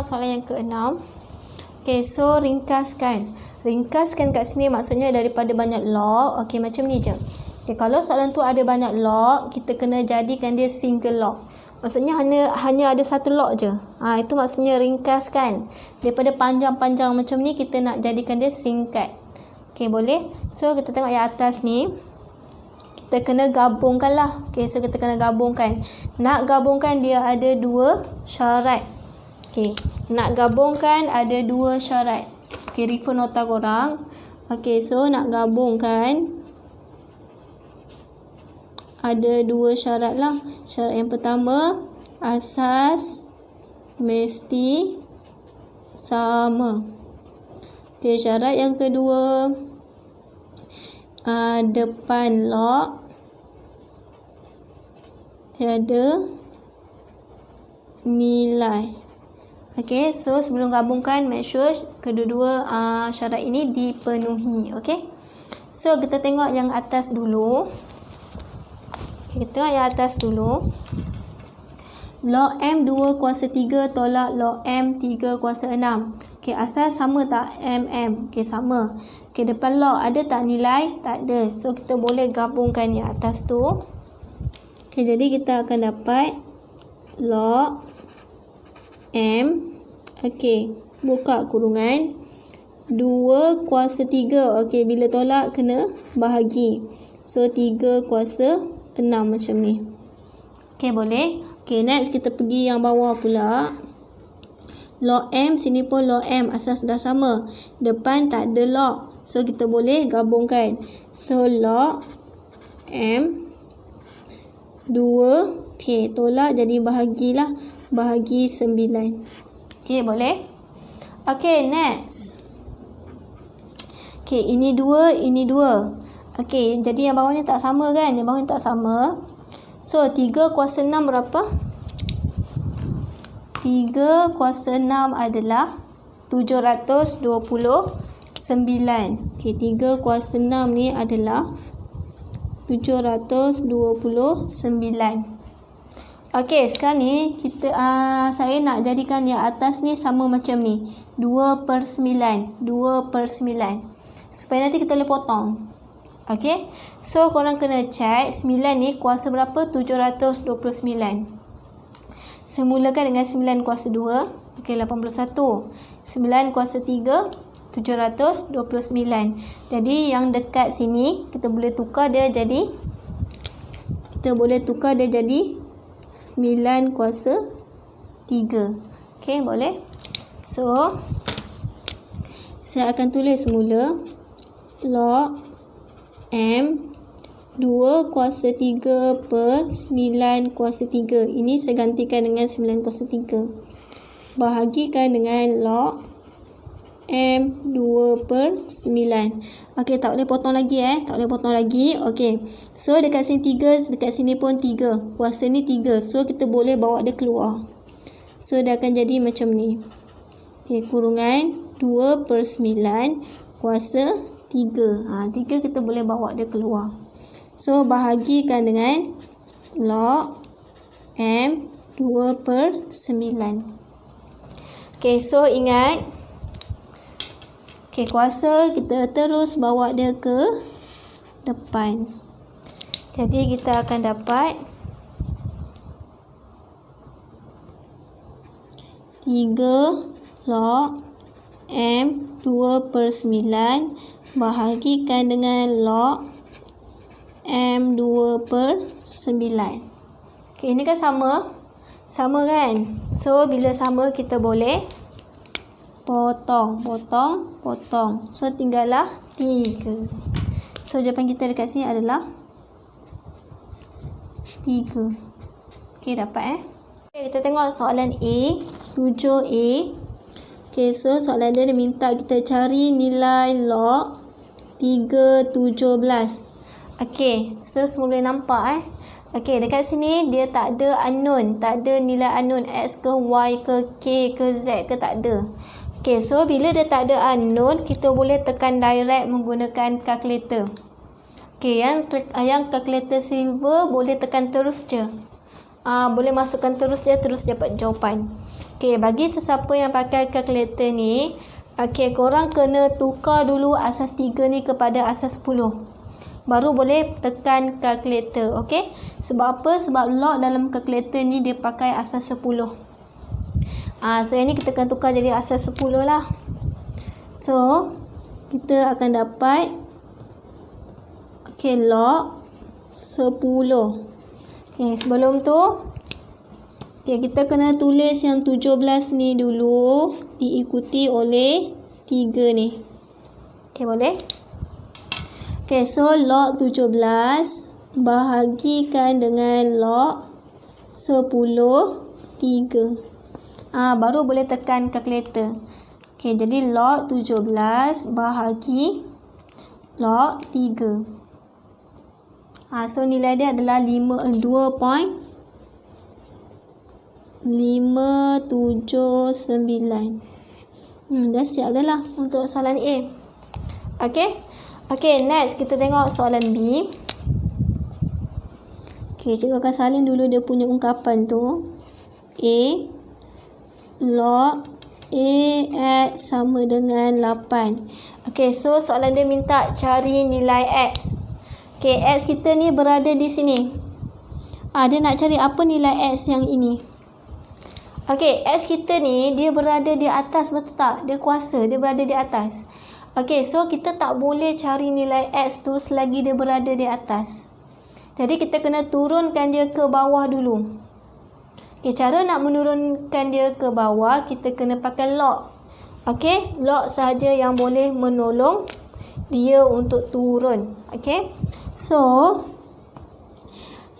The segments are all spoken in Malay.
tengok soalan yang ke-6. Okay, so ringkaskan. Ringkaskan kat sini maksudnya daripada banyak log. Okay, macam ni je. Okay, kalau soalan tu ada banyak log, kita kena jadikan dia single log. Maksudnya hanya ada satu log je. Itu maksudnya ringkaskan. Daripada panjang-panjang macam ni, kita nak jadikan dia singkat. Okay, boleh? So, kita tengok yang atas ni. Kita kena gabungkan lah. Okay, so kita kena gabungkan. Nak gabungkan dia ada dua syarat. Okay, nak gabungkan ada dua syarat. Okay, refer nota korang. Okay, so nak gabungkan ada dua syarat lah. Syarat yang pertama, asas mesti sama. Okay, syarat yang kedua, depan log tiada nilai. Okay, so sebelum gabungkan, make sure kedua-dua syarat ini dipenuhi. Okay, so kita tengok yang atas dulu. Okay, kita tengok yang atas dulu. Log M 2 kuasa 3 tolak log M 3 kuasa 6. Okay, asal sama tak MM? Okay, sama. Okay, depan log ada tak nilai? Tak ada. So, kita boleh gabungkan yang atas tu. Okay, jadi kita akan dapat log M. Okay, buka kurungan. 2 kuasa 3. Okay, bila tolak kena bahagi. So, 3 kuasa 6 macam ni. Okay, boleh. Okay, next kita pergi yang bawah pula. Log M, sini pun log M. Asas dah sama. Depan tak ada log. So, kita boleh gabungkan. So, log M 2. Okay, tolak jadi bahagilah. Bahagi 9. Okay, boleh? Okay, next. Okay, ini 2, ini 2. Okay, jadi yang bawah ni tak sama kan? Yang bawah ni tak sama. So, 3 kuasa 6 berapa? 3 kuasa 6 adalah 729. Okay, 3 kuasa 6 ni adalah 729. Okay, sekarang ni kita saya nak jadikan yang atas ni sama macam ni. 2/9. 2/9. Supaya nanti kita boleh potong. Okay, so korang kena check 9 ni kuasa berapa? 729. Semulakan dengan 9 kuasa 2. Okay, 81. 9 kuasa 3, 729. Jadi yang dekat sini kita boleh tukar dia jadi 9 kuasa 3. Okay, boleh? So, saya akan tulis semula log M 2 kuasa 3 per 9 kuasa 3. Ini saya gantikan dengan 9 kuasa 3. Bahagikan dengan log M 2 per 9. Ok, tak boleh potong lagi Tak boleh potong lagi. Ok, so dekat sini 3, dekat sini pun 3. Kuasa ni 3. So, kita boleh bawa dia keluar. So, dia akan jadi macam ni. Ok, kurungan 2 per 9 kuasa 3. 3 kita boleh bawa dia keluar. So, bahagikan dengan log M 2 per 9. Ok, so ingat. Ok, kuasa kita terus bawa dia ke depan. Jadi, kita akan dapat 3 log M 2 per 9 bahagikan dengan log M 2 per 9. Okay, ini kan sama. Sama kan? So, bila sama kita boleh potong. So, tinggallah 3. So, jawapan kita dekat sini adalah 3. Okay, dapat Okay, kita tengok soalan A. 7A. Okay, so soalan dia minta kita cari nilai log 317. Okay, so semula nampak Okay, dekat sini dia tak ada unknown. Tak ada nilai unknown. X ke Y ke K ke Z ke tak ada. Okay, so bila dia tak ada unknown, kita boleh tekan direct menggunakan calculator. Okay, yang calculator silver boleh tekan terus je. Boleh masukkan terus dia, terus dapat jawapan. Okey, bagi sesiapa yang pakai kalkulator ni, okey, korang kena tukar dulu asas 3 ni kepada asas 10. Baru boleh tekan kalkulator, okey? Sebab apa? Sebab log dalam kalkulator ni dia pakai asas 10. So yang ni kita akan tukar jadi asas 10 lah. So, kita akan dapat okey, log 10. Okey, sebelum tu okey, kita kena tulis yang 17 ni dulu diikuti oleh 3 ni. Okey, boleh? Okey, so log 17 bahagikan dengan log 10 3. Baru boleh tekan kalkulator. Okey, jadi log 17 bahagi log 3. So nilai dia adalah 2.579. Dah siap dah lah untuk soalan A. Okey. Okey, next kita tengok soalan B. Okey, cikgu akan salin dulu dia punya ungkapan tu. A log A X sama dengan 8. Okey, so soalan dia minta cari nilai X. Okey, X kita ni berada di sini. Dia nak cari apa nilai X yang ini. Okey, X kita ni dia berada di atas, betul tak? Dia kuasa, dia berada di atas. Okey, so kita tak boleh cari nilai X tu selagi dia berada di atas. Jadi kita kena turunkan dia ke bawah dulu. Okey, cara nak menurunkan dia ke bawah, kita kena pakai log. Okey, log sahaja yang boleh menolong dia untuk turun. Okey, so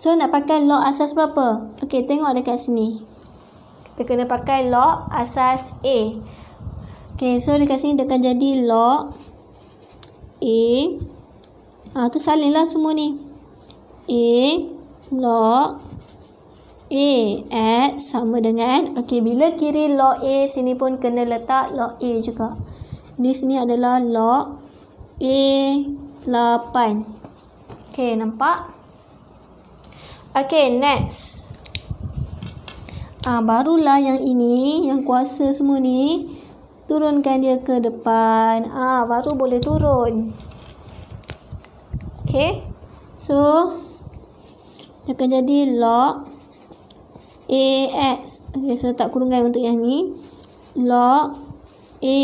nak pakai log asas berapa? Okey, tengok dekat sini. Kita kena pakai log asas A. Okey, so dekat sini dia akan jadi log A. Tu salinlah semua ni. A log A X sama dengan, okey, bila kiri log A, sini pun kena letak log A juga. Di sini adalah log A 8. Okey, nampak? Okey, next. Barulah yang ini, yang kuasa semua ni, turunkan dia ke depan. Baru boleh turun. Okey. So, dia akan jadi log AX. Okey, saya letak kurungan untuk yang ni. Log A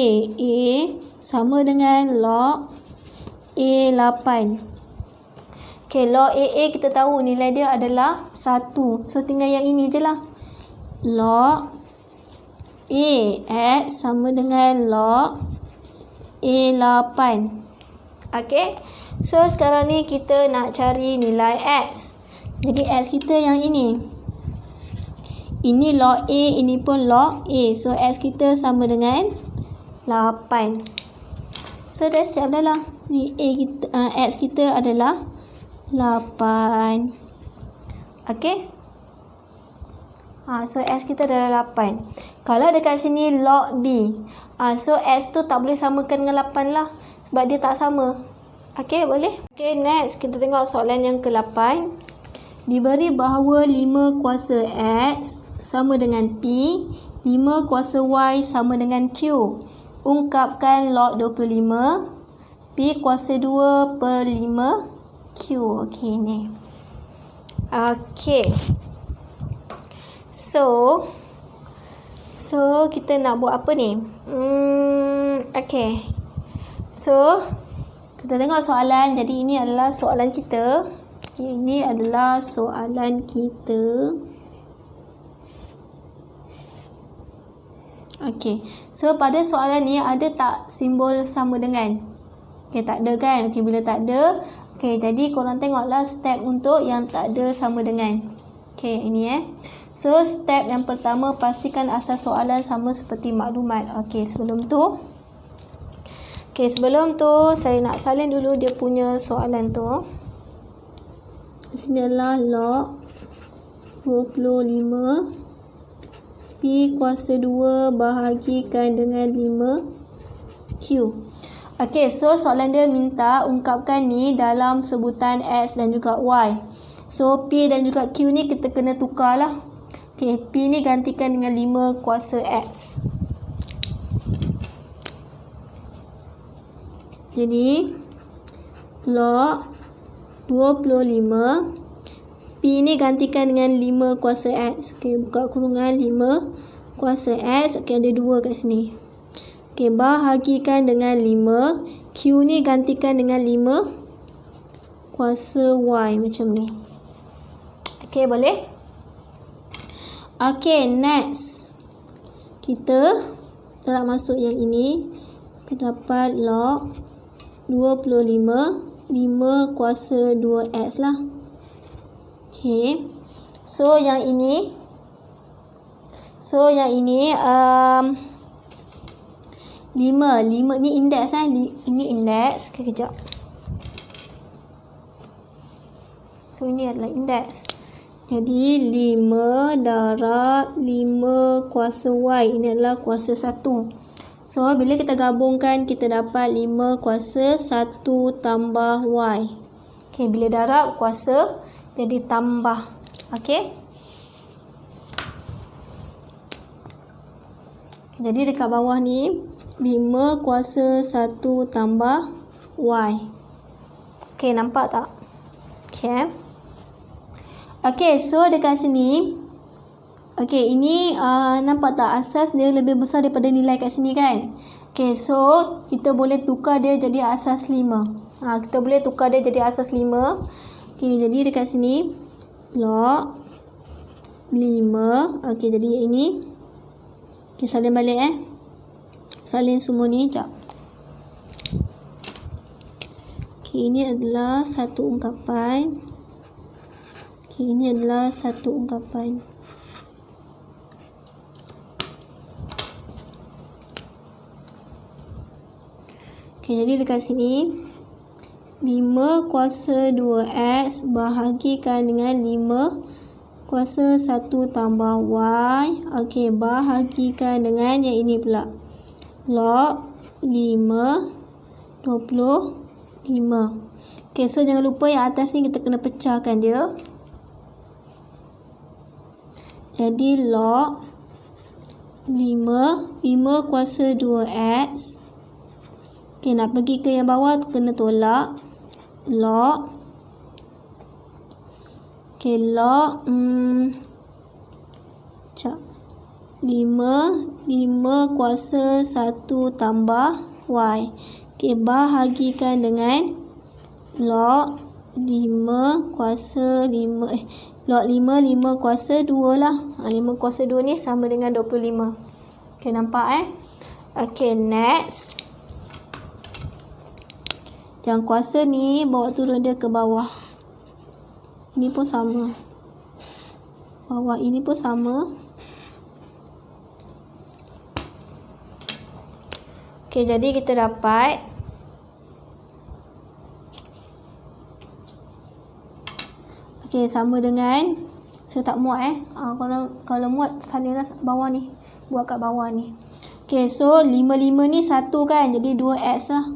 sama dengan log A8. Okey, log AA kita tahu nilai dia adalah 1. So, tinggal yang ini je lah. Log AX sama dengan log A8. Okey. So, sekarang ni kita nak cari nilai X. Jadi, X kita yang ini. Ini log A, ini pun log A. So, X kita sama dengan 8. So, dah siap dah lah. Ni A kita, X kita adalah 8. Okey. So, X kita adalah 8. Kalau dekat sini log B. So, X tu tak boleh samakan dengan 8 lah. Sebab dia tak sama. Okey, boleh? Okey, next. Kita tengok soalan yang ke-8. Diberi bahawa 5 kuasa X sama dengan P, 5 kuasa Y sama dengan Q. Ungkapkan log 25. P kuasa 2 per 5 Q. Okey, ni. Okey. So, kita nak buat apa ni? Okey. So, kita tengok soalan. Jadi, ini adalah soalan kita. Okay, ini adalah soalan kita. Okey. So, pada soalan ni ada tak simbol sama dengan? Okey, tak ada kan? Okey, bila tak ada. Okey, jadi korang tengoklah step untuk yang tak ada sama dengan. Okey, ini So, step yang pertama, pastikan asas soalan sama seperti maklumat. Okey, sebelum tu saya nak salin dulu dia punya soalan tu. Sini adalah log 25 P kuasa 2 bahagikan dengan 5 Q. Okey, so soalan dia minta ungkapkan ni dalam sebutan X dan juga Y. So, P dan juga Q ni kita kena tukar lah. Okay, P ni gantikan dengan 5 kuasa X. Jadi, log 25. P ni gantikan dengan 5 kuasa X. Okay, buka kurungan 5 kuasa X. Okay, ada 2 kat sini. Okay, bahagikan dengan 5. Q ni gantikan dengan 5 kuasa Y macam ni. Okay, boleh? Okay, next. Kita nak masuk yang ini. Kita dapat log 25. 5 kuasa 2X lah. Okay. So, yang ini 5 ni indeks ini indeks. Okay, kejap. So, ini adalah indeks. Jadi, 5 darab 5 kuasa Y. Ini adalah kuasa 1. So, bila kita gabungkan, kita dapat 5 kuasa 1 tambah Y. Okay, bila darab kuasa, jadi tambah. Okay. Jadi, dekat bawah ni, 5 kuasa 1 tambah Y. Okay, nampak tak? Okay. Okay, so dekat sini, okay, ini nampak tak asas dia lebih besar daripada nilai kat sini kan? Okay, so kita boleh tukar dia jadi asas 5. Kita boleh tukar dia jadi asas 5. Okay, jadi dekat sini, log 5. Okay, jadi ini. Okay, salin balik Salin semua ni, sekejap. Okay, ini adalah satu ungkapan. Okay, ini adalah satu ungkapan. Okay, jadi dekat sini 5 kuasa 2X bahagikan dengan 5 kuasa 1 tambah Y. Okay, bahagikan dengan yang ini pula. Log 5 25. Okay, so jangan lupa yang atas ni kita kena pecahkan dia. Jadi log 5 kuasa 2X. Okay, nak pergi ke yang bawah kena tolak. Log. Okay, log 5 kuasa 1 tambah Y. Okay, bahagikan dengan log 5 kuasa 5 log 5 kuasa 2 lah. 5 kuasa 2 ni sama dengan 25. Okay, nampak Okay, next. Yang kuasa ni bawa turun dia ke bawah. Ini pun sama. Bawah ini pun sama. Okay, jadi kita dapat okay, sama dengan saya tak muat kalau muat salinlah bawah ni. Buat kat bawah ni. Okay, so 5 ni 1 kan. Jadi 2x lah.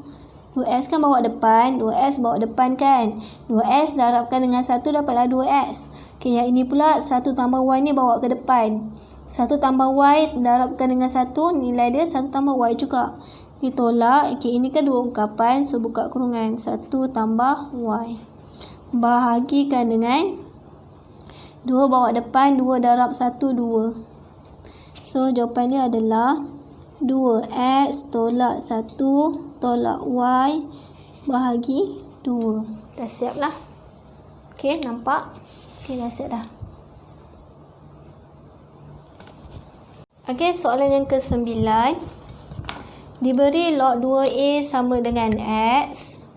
2x kan bawa depan. 2x bawa depan kan. 2x darabkan dengan 1 dapatlah 2x. Okay, yang ini pula 1 tambah y ni bawa ke depan. 1 tambah y darabkan dengan 1. Nilai dia 1 tambah y juga. Ditolak. Okay, ini kan 2 ungkapan. So, buka kurungan. 1 tambah y. Bahagikan dengan 2 bawa depan. 2 darab 1, 2. So, jawapan dia adalah 2x tolak 1 tolak y bahagi 2. Dah siap lah. Okay, nampak? Okay, dah siap dah. Okay, soalan yang ke-9. Diberi log 2a sama dengan x.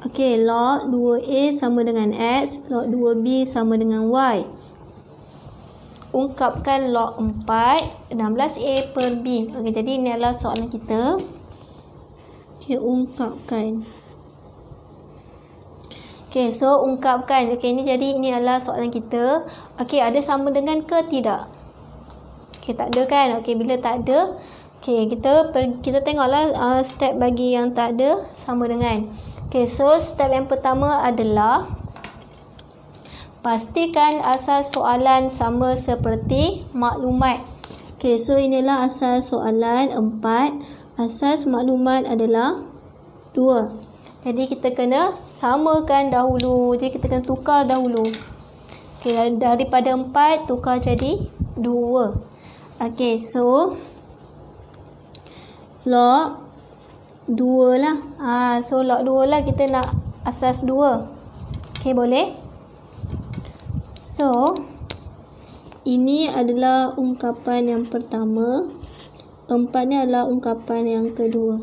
Okay, log 2a sama dengan x, log 2b sama dengan y. Ungkapkan log 4 16a per b. Okay, jadi ini adalah soalan kita. Okay, ungkapkan. Okay, so ungkapkan. Okay, ini adalah soalan kita. Okay, ada sama dengan ke tidak? Okay, tak ada kan? Okay, bila tak ada, okay, kita tengoklah step bagi yang tak ada sama dengan. Okay, so step yang pertama adalah pastikan asas soalan sama seperti maklumat. Okey, so inilah asas soalan 4. Asas maklumat adalah 2. Jadi kita kena samakan dahulu. Jadi kita kena tukar dahulu. Okey, daripada 4 tukar jadi 2. Okey, so log 2 lah. So log 2 lah, kita nak asas 2. Okey, boleh? So ini adalah ungkapan yang pertama. 4 ni adalah ungkapan yang kedua.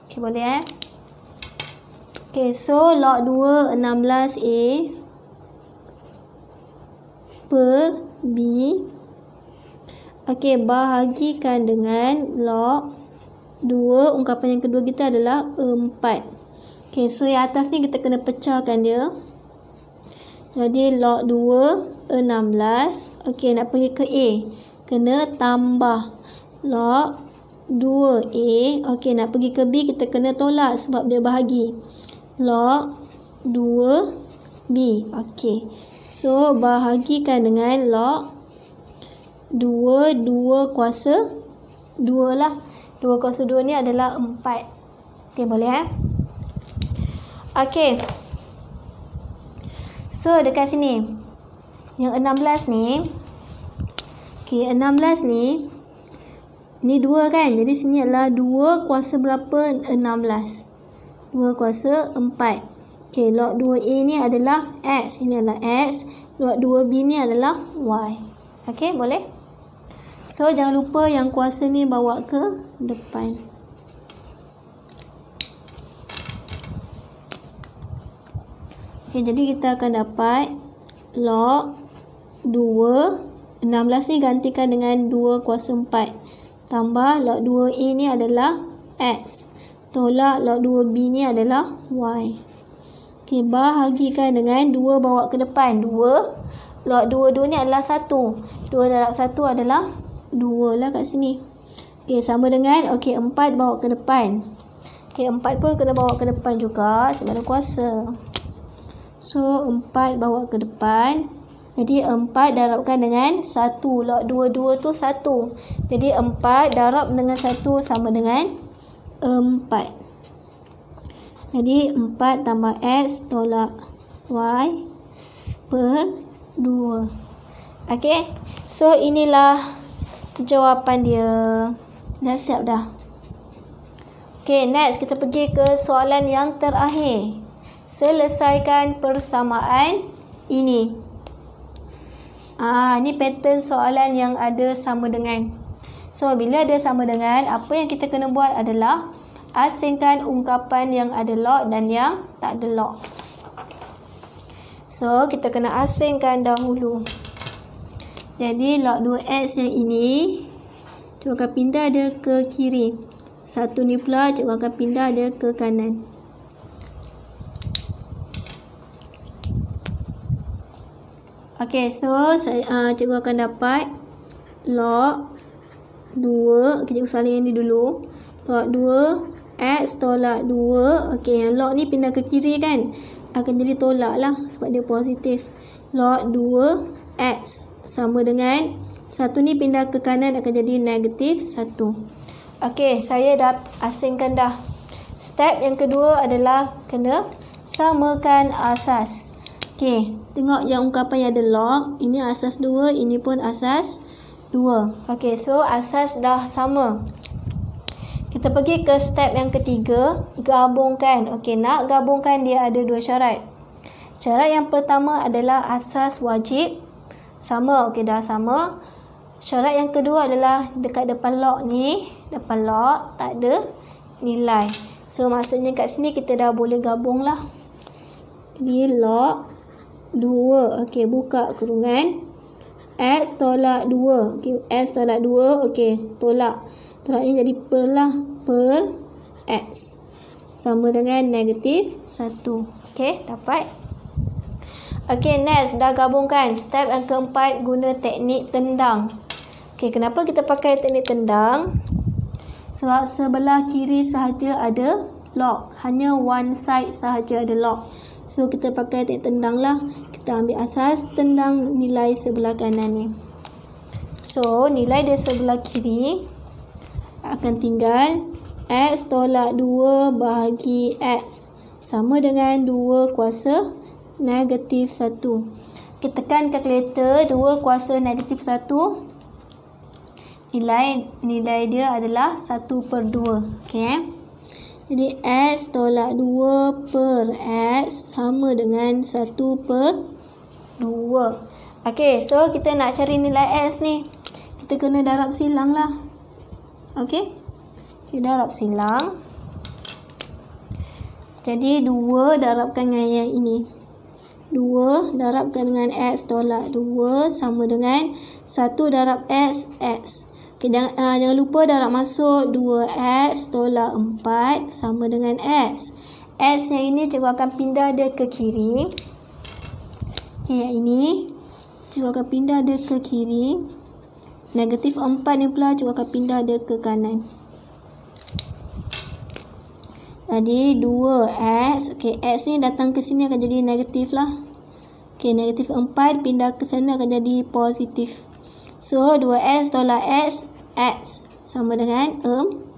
Okey, boleh Okey, so log 2 16A per B. Okey, bahagikan dengan log 2. Ungkapan yang kedua kita adalah 4. Okey, so yang atas ni kita kena pecahkan dia. Jadi log 2 16. Okey, nak pergi ke A, kena tambah log 2A. Okey, nak pergi ke B, kita kena tolak sebab dia bahagi. Log 2B. Okey, so bahagikan dengan log 2 kuasa 2 lah. 2 kuasa 2 ni adalah 4. Okey, boleh Okey, so dekat sini yang 16 ni, okey, 16 ni 2 kan, jadi sini adalah 2 kuasa berapa? 16. 2 kuasa 4. Okey, log 2A ni adalah X, ini adalah X. Log 2B ni adalah Y. Okey, boleh? So jangan lupa yang kuasa ni bawa ke depan. Okey, jadi kita akan dapat log 2 16 ni gantikan dengan 2 kuasa 4 tambah log 2A ni adalah X, tolak log 2B ni adalah Y. Okey, bahagikan dengan 2 bawa ke depan. 2 log 2 ni adalah 1. 2 darab 1 adalah 2 lah kat sini. Okey, sama dengan 4 bawa ke depan. Okey, 4 pun kena bawa ke depan juga sebab ada kuasa. So 4 bawa ke depan. Jadi 4 darabkan dengan 1. Log 2 tu 1. Jadi 4 darab dengan 1 sama dengan 4. Jadi 4 tambah X tolak Y per 2. Okey, so inilah jawapan dia. Dah siap dah. Okey, next kita pergi ke soalan yang terakhir. Selesaikan persamaan ini. Ni pattern soalan yang ada sama dengan. So, bila ada sama dengan, apa yang kita kena buat adalah asingkan ungkapan yang ada log dan yang tak ada log. So, kita kena asingkan dahulu. Jadi, log 2X yang ini, cikgu akan pindah dia ke kiri. Satu ni pula, cikgu akan pindah dia ke kanan. Okey, so cikgu akan dapat log 2. Okey, cikgu salin yang ni dulu. Log 2 X tolak 2. Okey, yang log ni pindah ke kiri kan, akan jadi tolak lah sebab dia positif. Log 2 X sama dengan 1 ni pindah ke kanan akan jadi negatif 1. Okey, saya dah asingkan dah. Step yang kedua adalah kena samakan asas. Okey, tengok yang ungkapan yang ada log. Ini asas 2, ini pun asas 2. Okey, so asas dah sama. Kita pergi ke step yang ketiga, gabungkan. Okey, nak gabungkan dia ada 2 syarat. Syarat yang pertama adalah asas wajib sama. Okey, dah sama. Syarat yang kedua adalah dekat depan log ni, depan log tak ada nilai. So maksudnya kat sini kita dah boleh gabung lah. Jadi log 2. Okey, buka kurungan. X tolak 2. Okey, X tolak 2. Okey, tolak. Tolaknya jadi per lah. Per X. Sama dengan negatif 1. Okey, dapat. Okey, next. Dah gabungkan. Step yang keempat, guna teknik tendang. Okey, kenapa kita pakai teknik tendang? Sebab sebelah kiri sahaja ada log. Hanya one side sahaja ada log. So, kita pakai teknik tendang lah. Kita ambil asas tendang nilai sebelah kanan ni. So, nilai dari sebelah kiri akan tinggal X tolak 2 bahagi X sama dengan 2 kuasa negatif 1. Kita tekan kalkulator 2 kuasa negatif 1. Nilai dia adalah 1/2. Okay. Jadi X tolak 2 per X sama dengan 1/2. Okay, so kita nak cari nilai X ni. Kita kena darab silang lah. Okay. Kita darab silang. Jadi 2 darabkan dengan yang ini. 2 darabkan dengan X tolak 2 sama dengan 1 darab X, X. Okay, jangan lupa darab masuk 2X tolak 4 sama dengan X. X yang ini cikgu akan pindah dia ke kiri. Okay, yang ini cikgu akan pindah dia ke kiri. Negatif 4 ni pula cikgu akan pindah dia ke kanan. Jadi 2X. Okay, X ni datang ke sini akan jadi negatif lah. Okay, negatif 4 pindah ke sana akan jadi positif. So, 2X tolak X, X sama dengan 4.